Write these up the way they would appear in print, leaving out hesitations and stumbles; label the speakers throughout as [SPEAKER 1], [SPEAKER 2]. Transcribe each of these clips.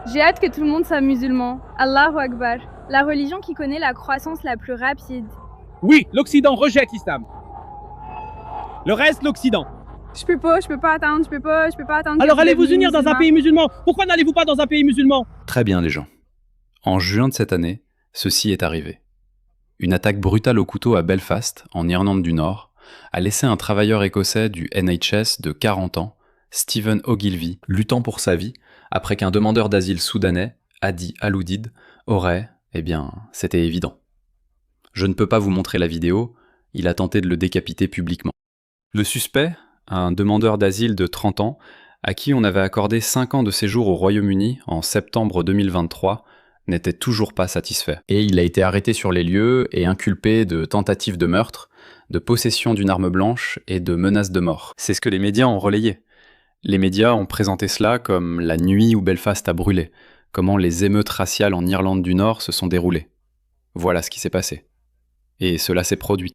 [SPEAKER 1] J'ai hâte que tout le monde soit musulman. Allahu Akbar, la religion qui connaît la croissance la plus rapide.
[SPEAKER 2] Oui, l'Occident rejette l'islam. Le reste, l'Occident.
[SPEAKER 1] Je peux pas attendre, je peux pas attendre.
[SPEAKER 2] Alors allez vous unir dans un pays musulman. Pourquoi n'allez-vous pas dans un pays musulman?
[SPEAKER 3] Très bien les gens. En juin de cette année, ceci est arrivé. Une attaque brutale au couteau à Belfast, en Irlande du Nord, a laissé un travailleur écossais du NHS de 40 ans, Stephen Ogilvie, luttant pour sa vie, après qu'un demandeur d'asile soudanais, Adi Aloudid, aurait, c'était évident. Je ne peux pas vous montrer la vidéo, il a tenté de le décapiter publiquement. Le suspect, un demandeur d'asile de 30 ans, à qui on avait accordé 5 ans de séjour au Royaume-Uni en septembre 2023, n'était toujours pas satisfait. Et il a été arrêté sur les lieux et inculpé de tentative de meurtre, de possession d'une arme blanche et de menace de mort. C'est ce que les médias ont relayé. Les médias ont présenté cela comme la nuit où Belfast a brûlé, comment les émeutes raciales en Irlande du Nord se sont déroulées. Voilà ce qui s'est passé. Et cela s'est produit.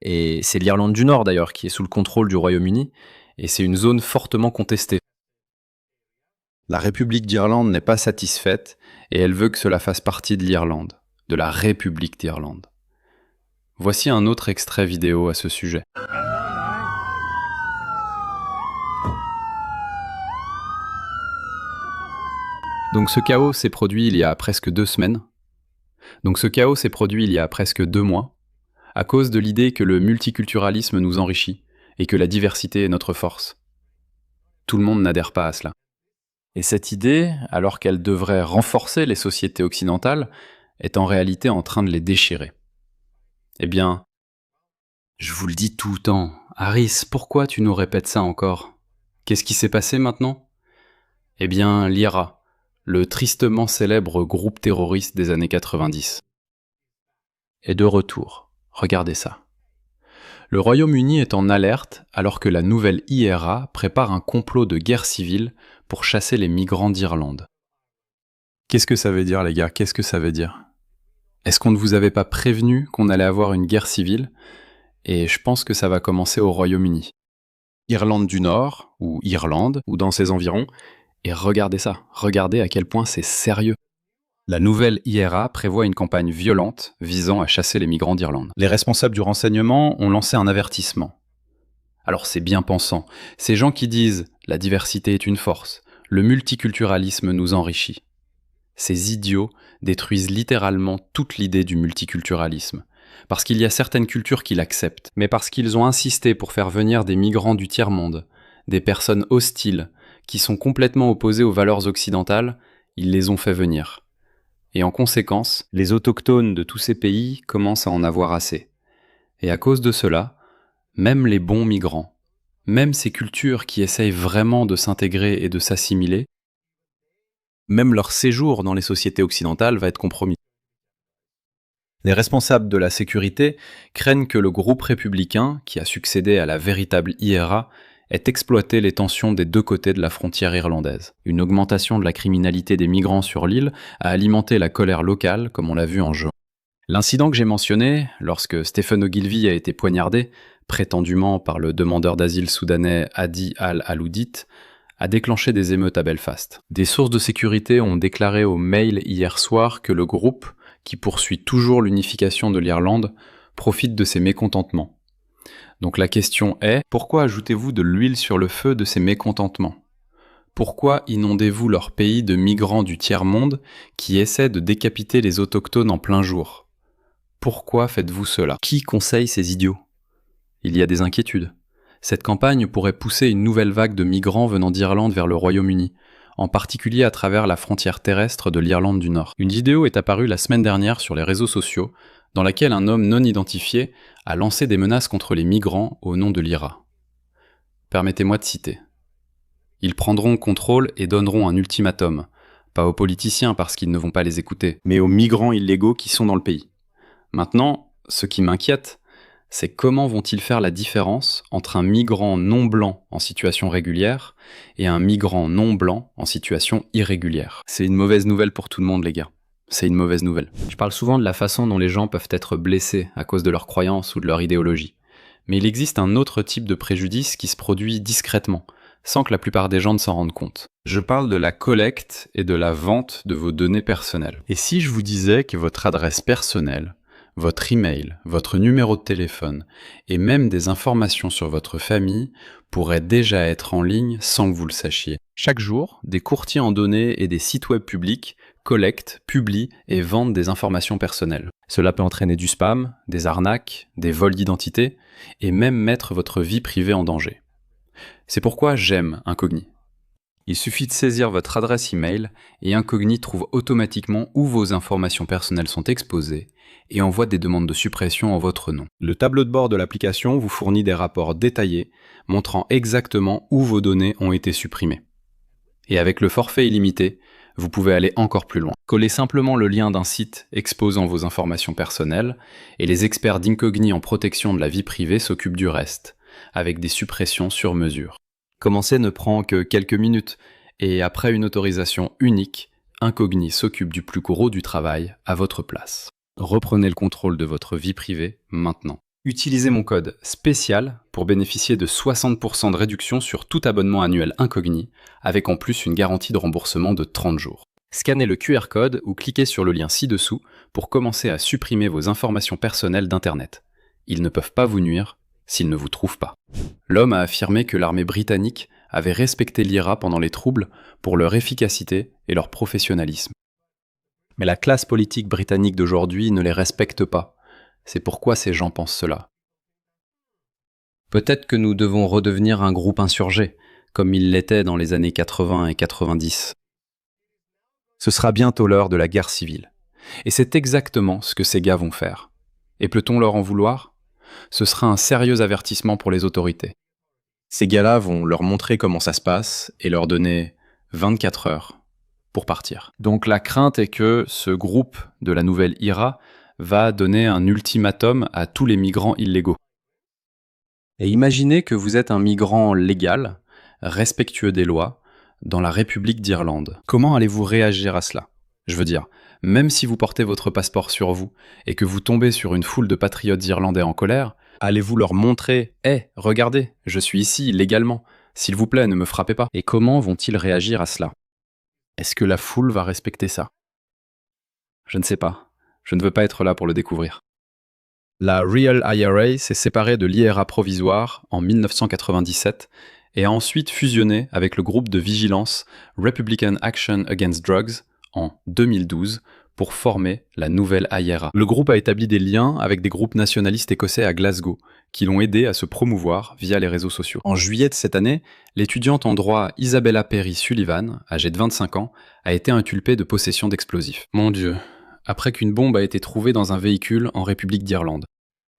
[SPEAKER 3] Et c'est l'Irlande du Nord d'ailleurs qui est sous le contrôle du Royaume-Uni, et c'est une zone fortement contestée. La République d'Irlande n'est pas satisfaite, et elle veut que cela fasse partie de l'Irlande, de la République d'Irlande. Voici un autre extrait vidéo à ce sujet. Donc ce chaos s'est produit il y a presque 2 semaines. Donc ce chaos s'est produit il y a presque 2 mois, à cause de l'idée que le multiculturalisme nous enrichit et que la diversité est notre force. Tout le monde n'adhère pas à cela. Et cette idée, alors qu'elle devrait renforcer les sociétés occidentales, est en réalité en train de les déchirer. Eh bien, je vous le dis tout le temps, Harris, pourquoi tu nous répètes ça encore? Qu'est-ce qui s'est passé maintenant? Eh bien, l'IRA, le tristement célèbre groupe terroriste des années 90, est de retour. Regardez ça. Le Royaume-Uni est en alerte alors que la nouvelle IRA prépare un complot de guerre civile pour chasser les migrants d'Irlande. Qu'est-ce que ça veut dire, les gars? Qu'est-ce que ça veut dire? Est-ce qu'on ne vous avait pas prévenu qu'on allait avoir une guerre civile? Et je pense que ça va commencer au Royaume-Uni. Irlande du Nord, ou Irlande, ou dans ses environs, et regardez ça, regardez à quel point c'est sérieux. La nouvelle IRA prévoit une campagne violente visant à chasser les migrants d'Irlande. Les responsables du renseignement ont lancé un avertissement. Alors c'est bien pensant, ces gens qui disent « la diversité est une force »,« le multiculturalisme nous enrichit ». Ces idiots détruisent littéralement toute l'idée du multiculturalisme. Parce qu'il y a certaines cultures qui l'acceptent, mais parce qu'ils ont insisté pour faire venir des migrants du tiers-monde, des personnes hostiles, qui sont complètement opposées aux valeurs occidentales, ils les ont fait venir. Et en conséquence, les autochtones de tous ces pays commencent à en avoir assez. Et à cause de cela, même les bons migrants, même ces cultures qui essayent vraiment de s'intégrer et de s'assimiler, même leur séjour dans les sociétés occidentales va être compromis. Les responsables de la sécurité craignent que le groupe républicain, qui a succédé à la véritable IRA, ait exploité les tensions des deux côtés de la frontière irlandaise. Une augmentation de la criminalité des migrants sur l'île a alimenté la colère locale, comme on l'a vu en juin. L'incident que j'ai mentionné, lorsque Stephen Ogilvie a été poignardé, prétendument par le demandeur d'asile soudanais Adi Al-Aloudit, a déclenché des émeutes à Belfast. Des sources de sécurité ont déclaré au Mail hier soir que le groupe, qui poursuit toujours l'unification de l'Irlande, profite de ces mécontentements. Donc la question est, pourquoi ajoutez-vous de l'huile sur le feu de ces mécontentements? Pourquoi inondez-vous leur pays de migrants du tiers-monde qui essaient de décapiter les autochtones en plein jour? Pourquoi faites-vous cela? Qui conseille ces idiots? Il y a des inquiétudes. Cette campagne pourrait pousser une nouvelle vague de migrants venant d'Irlande vers le Royaume-Uni, en particulier à travers la frontière terrestre de l'Irlande du Nord. Une vidéo est apparue la semaine dernière sur les réseaux sociaux, dans laquelle un homme non identifié a lancé des menaces contre les migrants au nom de l'IRA. Permettez-moi de citer. Ils prendront contrôle et donneront un ultimatum, pas aux politiciens parce qu'ils ne vont pas les écouter, mais aux migrants illégaux qui sont dans le pays. Maintenant, ce qui m'inquiète, c'est comment vont-ils faire la différence entre un migrant non blanc en situation régulière et un migrant non blanc en situation irrégulière. C'est une mauvaise nouvelle pour tout le monde, les gars. c'est une mauvaise nouvelle. Je parle souvent de la façon dont les gens peuvent être blessés à cause de leurs croyances ou de leur idéologie. Mais il existe un autre type de préjudice qui se produit discrètement, sans que la plupart des gens ne s'en rendent compte. Je parle de la collecte et de la vente de vos données personnelles. Et si je vous disais que votre adresse personnelle, votre email, votre numéro de téléphone et même des informations sur votre famille pourraient déjà être en ligne sans que vous le sachiez. Chaque jour, des courtiers en données et des sites web publics collectent, publient et vendent des informations personnelles. Cela peut entraîner du spam, des arnaques, des vols d'identité et même mettre votre vie privée en danger. C'est pourquoi j'aime Incogni. Il suffit de saisir votre adresse email et Incogni trouve automatiquement où vos informations personnelles sont exposées et envoie des demandes de suppression en votre nom. Le tableau de bord de l'application vous fournit des rapports détaillés montrant exactement où vos données ont été supprimées. Et avec le forfait illimité, vous pouvez aller encore plus loin. Collez simplement le lien d'un site exposant vos informations personnelles et les experts d'Incogni en protection de la vie privée s'occupent du reste, avec des suppressions sur mesure. Commencer ne prend que quelques minutes et après une autorisation unique, Incogni s'occupe du plus gros du travail à votre place. Reprenez le contrôle de votre vie privée maintenant. Utilisez mon code spécial pour bénéficier de 60% de réduction sur tout abonnement annuel Incogni, avec en plus une garantie de remboursement de 30 jours. Scannez le QR code ou cliquez sur le lien ci-dessous pour commencer à supprimer vos informations personnelles d'Internet. Ils ne peuvent pas vous nuire s'ils ne vous trouvent pas. L'homme a affirmé que l'armée britannique avait respecté l'IRA pendant les troubles pour leur efficacité et leur professionnalisme. Mais la classe politique britannique d'aujourd'hui ne les respecte pas. C'est pourquoi ces gens pensent cela. Peut-être que nous devons redevenir un groupe insurgé, comme il l'était dans les années 80 et 90. Ce sera bientôt l'heure de la guerre civile. Et c'est exactement ce que ces gars vont faire. Et peut-on leur en vouloir ? Ce sera un sérieux avertissement pour les autorités. Ces gars-là vont leur montrer comment ça se passe et leur donner 24 heures pour partir. Donc la crainte est que ce groupe de la nouvelle IRA va donner un ultimatum à tous les migrants illégaux. Et imaginez que vous êtes un migrant légal, respectueux des lois, dans la République d'Irlande. Comment allez-vous réagir à cela ? Je veux dire, même si vous portez votre passeport sur vous et que vous tombez sur une foule de patriotes irlandais en colère, allez-vous leur montrer « Hey, regardez, je suis ici légalement, s'il vous plaît, ne me frappez pas ». Et comment vont-ils réagir à cela ? Est-ce que la foule va respecter ça ? Je ne sais pas. Je ne veux pas être là pour le découvrir. La Real IRA s'est séparée de l'IRA provisoire en 1997 et a ensuite fusionné avec le groupe de vigilance Republican Action Against Drugs en 2012 pour former la nouvelle IRA. Le groupe a établi des liens avec des groupes nationalistes écossais à Glasgow qui l'ont aidé à se promouvoir via les réseaux sociaux. En juillet de cette année, l'étudiante en droit Isabella Perry Sullivan, âgée de 25 ans, a été inculpée de possession d'explosifs. Mon Dieu, après qu'une bombe a été trouvée dans un véhicule en République d'Irlande.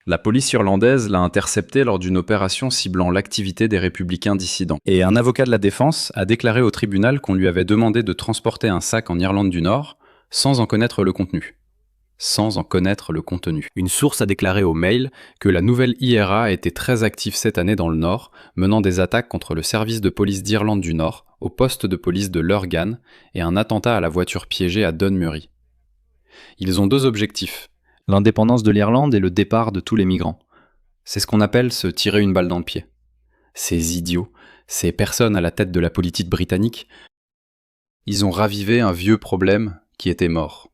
[SPEAKER 3] La police irlandaise l'a interceptée lors d'une opération ciblant l'activité des républicains dissidents. Et un avocat de la défense a déclaré au tribunal qu'on lui avait demandé de transporter un sac en Irlande du Nord sans en connaître le contenu. Sans en connaître le contenu. Une source a déclaré au Mail que la nouvelle IRA a été très active cette année dans le Nord, menant des attaques contre le service de police d'Irlande du Nord, au poste de police de Lurgan et un attentat à la voiture piégée à Dunmurry. Ils ont deux objectifs, l'indépendance de l'Irlande et le départ de tous les migrants. C'est ce qu'on appelle se tirer une balle dans le pied. Ces idiots, ces personnes à la tête de la politique britannique, ils ont ravivé un vieux problème qui était mort.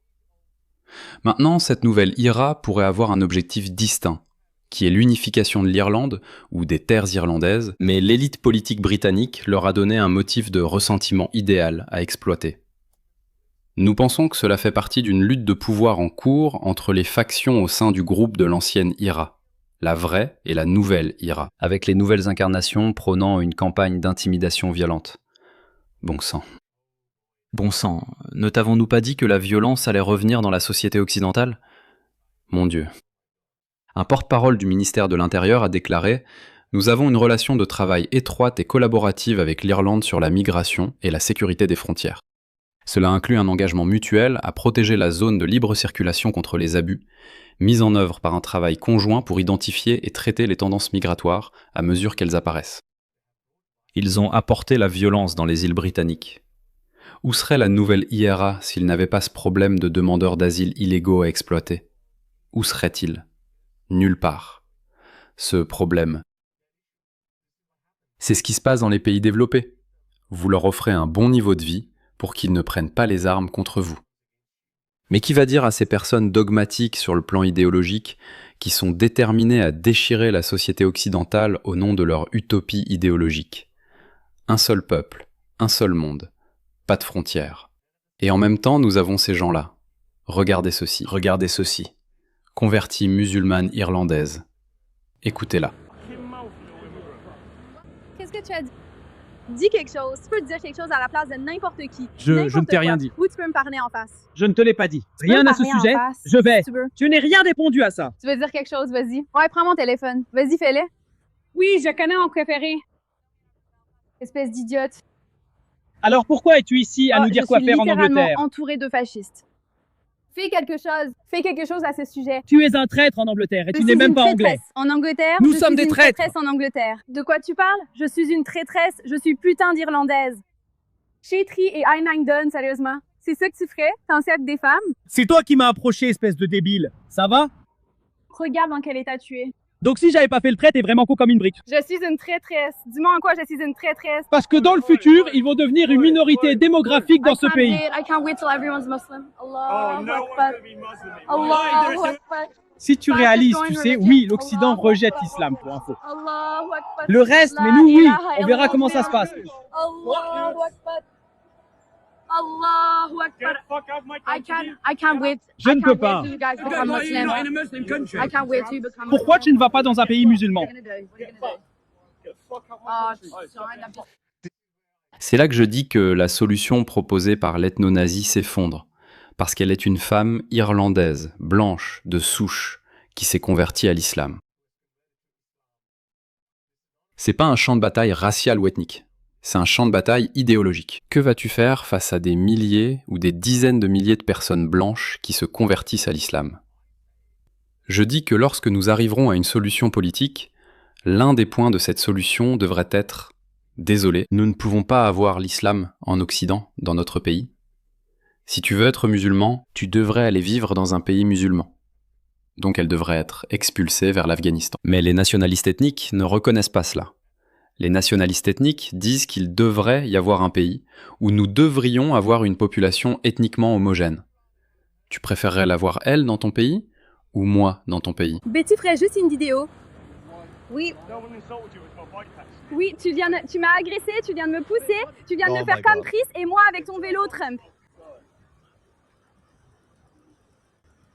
[SPEAKER 3] Maintenant, cette nouvelle IRA pourrait avoir un objectif distinct, qui est l'unification de l'Irlande ou des terres irlandaises, mais l'élite politique britannique leur a donné un motif de ressentiment idéal à exploiter. Nous pensons que cela fait partie d'une lutte de pouvoir en cours entre les factions au sein du groupe de l'ancienne IRA, la vraie et la nouvelle IRA, avec les nouvelles incarnations prônant une campagne d'intimidation violente. Bon sang. Bon sang, ne t'avons-nous pas dit que la violence allait revenir dans la société occidentale ? Mon Dieu. Un porte-parole du ministère de l'Intérieur a déclaré « Nous avons une relation de travail étroite et collaborative avec l'Irlande sur la migration et la sécurité des frontières. Cela inclut un engagement mutuel à protéger la zone de libre circulation contre les abus, mis en œuvre par un travail conjoint pour identifier et traiter les tendances migratoires à mesure qu'elles apparaissent. Ils ont apporté la violence dans les îles britanniques. Où serait la nouvelle IRA s'il n'avait pas ce problème de demandeurs d'asile illégaux à exploiter? Où serait-il? Nulle part. Ce problème. C'est ce qui se passe dans les pays développés. Vous leur offrez un bon niveau de vie pour qu'ils ne prennent pas les armes contre vous. Mais qui va dire à ces personnes dogmatiques sur le plan idéologique, qui sont déterminées à déchirer la société occidentale au nom de leur utopie idéologique? Un seul peuple, un seul monde, pas de frontières. Et en même temps, nous avons ces gens-là. Regardez ceci. Convertie musulmane irlandaise. Écoutez-la.
[SPEAKER 1] Qu'est-ce que tu as dit? Dis quelque chose. Tu peux dire quelque chose à la place de n'importe qui.
[SPEAKER 2] Je ne
[SPEAKER 1] N'importe
[SPEAKER 2] t'ai rien
[SPEAKER 1] quoi.
[SPEAKER 2] dit.
[SPEAKER 1] Ou tu peux me parler en face.
[SPEAKER 2] Je ne te l'ai pas dit.
[SPEAKER 1] Tu peux
[SPEAKER 2] Rien
[SPEAKER 1] me
[SPEAKER 2] à ce
[SPEAKER 1] parler en
[SPEAKER 2] sujet.
[SPEAKER 1] face,
[SPEAKER 2] Je vais.
[SPEAKER 1] si tu veux.
[SPEAKER 2] Tu n'es rien répondu à ça.
[SPEAKER 1] Tu veux dire quelque chose, vas-y. Ouais, prends mon téléphone. Vas-y, fais-le. Oui, je connais mon préféré. Espèce d'idiote.
[SPEAKER 2] Alors pourquoi es-tu ici à nous dire quoi faire en Angleterre?
[SPEAKER 1] Je suis littéralement entourée de fascistes. Fais quelque chose à ce sujet.
[SPEAKER 2] Tu es un traître en Angleterre et
[SPEAKER 1] Je
[SPEAKER 2] tu n'es
[SPEAKER 1] suis
[SPEAKER 2] même
[SPEAKER 1] une
[SPEAKER 2] pas anglais.
[SPEAKER 1] traîtresse. En Angleterre,
[SPEAKER 2] Nous
[SPEAKER 1] je
[SPEAKER 2] sommes
[SPEAKER 1] suis
[SPEAKER 2] des
[SPEAKER 1] une
[SPEAKER 2] traîtres.
[SPEAKER 1] traîtresse en Angleterre. De quoi tu parles? Je suis une traîtresse, je suis putain d'Irlandaise. Chétri et Einingdon, sérieusement. C'est ça que tu ferais? T'encercles des femmes?
[SPEAKER 2] C'est toi qui m'as approché, espèce de débile. Ça va?
[SPEAKER 1] Regarde dans quel état tu es.
[SPEAKER 2] Donc si j'avais pas fait le trait, t'es vraiment con comme une brique.
[SPEAKER 1] Je suis une traîtresse. Dis-moi en quoi je suis une traîtresse.
[SPEAKER 2] Parce que dans le futur, ils vont devenir une minorité démographique dans ce pays.
[SPEAKER 1] I can't wait till everyone's Muslim.
[SPEAKER 4] Oh,
[SPEAKER 1] Allah
[SPEAKER 4] no one's
[SPEAKER 1] Akbar.
[SPEAKER 4] gonna be Muslim.
[SPEAKER 1] Allahu Akbar.
[SPEAKER 2] Si tu réalises, tu sais, oui, l'Occident rejette l'islam, pour info.
[SPEAKER 1] Allahu Akbar.
[SPEAKER 2] Le reste, mais nous, oui, on verra comment ça se passe.
[SPEAKER 1] Allahu Akbar. Allahu Akbar.
[SPEAKER 4] Get the fuck out of my country.
[SPEAKER 1] I can't wait.
[SPEAKER 2] Je ne peux pas.
[SPEAKER 1] You guys become Muslim.
[SPEAKER 4] Muslim country.
[SPEAKER 1] I can't wait till you become
[SPEAKER 2] Pourquoi tu ne vas pas dans un pays musulman?
[SPEAKER 1] What are you gonna do? What are you gonna do?
[SPEAKER 4] Get the fuck out of my
[SPEAKER 1] Oh,
[SPEAKER 4] country.
[SPEAKER 1] sorry, I'm just-
[SPEAKER 3] C'est là que je dis que la solution proposée par l'ethno-nazi s'effondre, parce qu'elle est une femme irlandaise, blanche, de souche, qui s'est convertie à l'islam. C'est pas un champ de bataille racial ou ethnique, c'est un champ de bataille idéologique. Que vas-tu faire face à des milliers ou des dizaines de milliers de personnes blanches qui se convertissent à l'islam? Je dis que lorsque nous arriverons à une solution politique, l'un des points de cette solution devrait être: désolé, nous ne pouvons pas avoir l'islam en Occident, dans notre pays. Si tu veux être musulman, tu devrais aller vivre dans un pays musulman. Donc elle devrait être expulsée vers l'Afghanistan. Mais les nationalistes ethniques ne reconnaissent pas cela. Les nationalistes ethniques disent qu'il devrait y avoir un pays où nous devrions avoir une population ethniquement homogène. Tu préférerais l'avoir elle dans ton pays ou moi dans ton pays?
[SPEAKER 1] Betty ferait juste une vidéo. Oui,
[SPEAKER 4] No one insulted you with no bike tax.
[SPEAKER 1] oui, tu m'as agressé, tu viens de me pousser, tu viens de
[SPEAKER 5] Oh
[SPEAKER 1] me faire
[SPEAKER 5] my
[SPEAKER 1] comme
[SPEAKER 5] God.
[SPEAKER 1] Chris et moi avec ton vélo, Trump.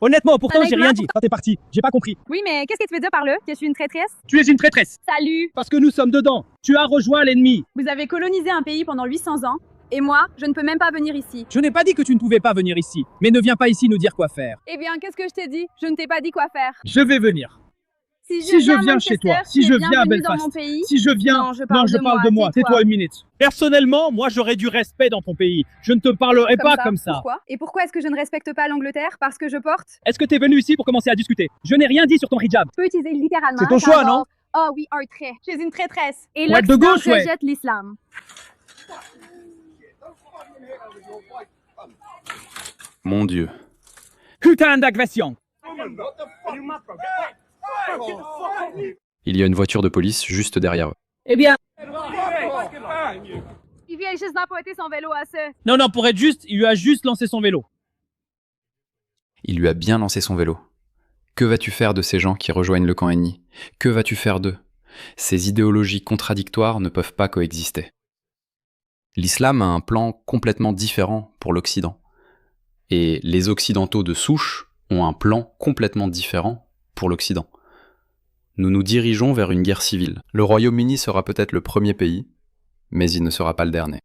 [SPEAKER 2] Honnêtement, pourtant, j'ai
[SPEAKER 1] Honnêtement,
[SPEAKER 2] rien dit quand t'es parti. J'ai pas compris.
[SPEAKER 1] Oui, mais qu'est-ce que tu veux dire par là? Que je suis une traîtresse?
[SPEAKER 2] Tu es une traîtresse.
[SPEAKER 1] Salut!
[SPEAKER 2] Parce que nous sommes dedans. Tu as rejoint l'ennemi.
[SPEAKER 1] Vous avez colonisé un pays pendant 800 ans, et moi, je ne peux même pas venir ici.
[SPEAKER 2] Je n'ai pas dit que tu ne pouvais pas venir ici. Mais ne viens pas ici nous dire quoi faire.
[SPEAKER 1] Eh bien, qu'est-ce que je t'ai dit? Je ne t'ai pas dit quoi faire.
[SPEAKER 2] Je vais venir.
[SPEAKER 1] Si
[SPEAKER 2] Si je
[SPEAKER 1] à
[SPEAKER 2] viens chez
[SPEAKER 1] Manchester,
[SPEAKER 2] toi, si
[SPEAKER 1] tu es
[SPEAKER 2] je viens à
[SPEAKER 1] bienvenue dans
[SPEAKER 2] Belfast,
[SPEAKER 1] mon pays.
[SPEAKER 2] Si je viens...
[SPEAKER 1] Non, je parle de moi, tais-toi.
[SPEAKER 2] Tais-toi une minute. Personnellement, moi, j'aurais du respect dans ton pays. Je ne te parlerai pas comme ça.
[SPEAKER 1] Pourquoi? Et pourquoi est-ce que je ne respecte pas l'Angleterre? Parce que je porte?
[SPEAKER 2] Est-ce que t'es venu ici pour commencer à discuter? Je n'ai rien dit sur ton hijab.
[SPEAKER 1] Tu peux utiliser littéralement.
[SPEAKER 2] C'est ton
[SPEAKER 1] ta
[SPEAKER 2] choix,
[SPEAKER 1] base.
[SPEAKER 2] non?
[SPEAKER 1] Ah oui, un trait. Je suis une traîtresse. Et
[SPEAKER 2] Ouais, de
[SPEAKER 1] l'Occident
[SPEAKER 2] gauche, ouais.
[SPEAKER 1] rejette l'islam.
[SPEAKER 3] Mon Dieu.
[SPEAKER 2] Putain d'agression.
[SPEAKER 4] Woman, are you mad, bro? Get back. Get the fuck out.
[SPEAKER 3] Il y a une voiture de police juste derrière eux.
[SPEAKER 2] Eh bien...
[SPEAKER 1] Il vient juste d'emprunter son vélo à ça.
[SPEAKER 2] Non, pour être juste, il lui a juste lancé son vélo.
[SPEAKER 3] Il lui a bien lancé son vélo. Que vas-tu faire de ces gens qui rejoignent le camp ennemi? Que vas-tu faire d'eux? Ces idéologies contradictoires ne peuvent pas coexister. L'islam a un plan complètement différent pour l'Occident. Et les Occidentaux de souche ont un plan complètement différent pour l'Occident. Nous nous dirigeons vers une guerre civile. Le Royaume-Uni sera peut-être le premier pays, mais il ne sera pas le dernier.